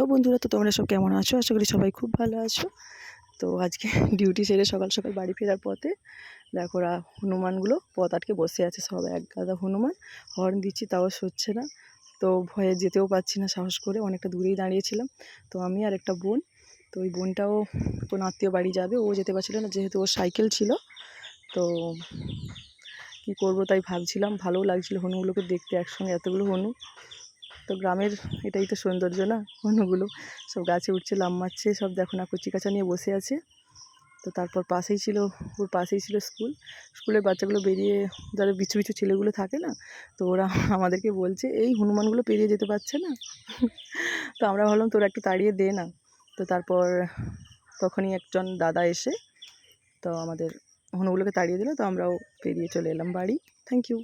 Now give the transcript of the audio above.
Hello বন্ধুরা, তো তোমরা সব কেমন আছো? আশা করি সবাই খুব ভালো আছো। তো আজকে ডিউটি সেরে সকাল সকাল বাড়ি ফেরার পথে দেখো ওরা হনুমানগুলো পথ আটকে বসে আছে, সব এক গাদা হনুমান। হর্ন দিচ্ছি তাও সরছে না, তো ভয়ে যেতেও পারছি না সাহস করে, অনেকটা দূরেই দাঁড়িয়েছিলাম। তো আমি আর একটা বোন, তো ওই বোনটাও কোনো আত্মীয় বাড়ি যাবে, ও যেতে পারছিল না যেহেতু ওর সাইকেল ছিল। তো কী করবো তাই ভাবছিলাম, ভালোও লাগছিলো হনুগুলোকে দেখতে, একসঙ্গে এতগুলো হনু। তো গ্রামের এটাই তো সৌন্দর্য না, হনুগুলো সব গাছে উঠছে, লাম মারছে, সব দেখো না কচি কাঁচা নিয়ে বসে আছে। তো তারপর পাশেই ছিল, ওর পাশেই ছিল স্কুল। স্কুলের বাচ্চাগুলো বেরিয়ে, যারা বিছু বিছু ছেলেগুলো থাকে না, তো ওরা আমাদেরকে বলছে এই হনুমানগুলো পেরিয়ে যেতে পারছে না। তো আমরা ভাবলাম তোরা একটু তাড়িয়ে দে না। তো তারপর তখনই একজন দাদা এসে তো আমাদের হনুগুলোকে তাড়িয়ে দিল, তো আমরাও পেরিয়ে চলে এলাম বাড়ি। Thank you.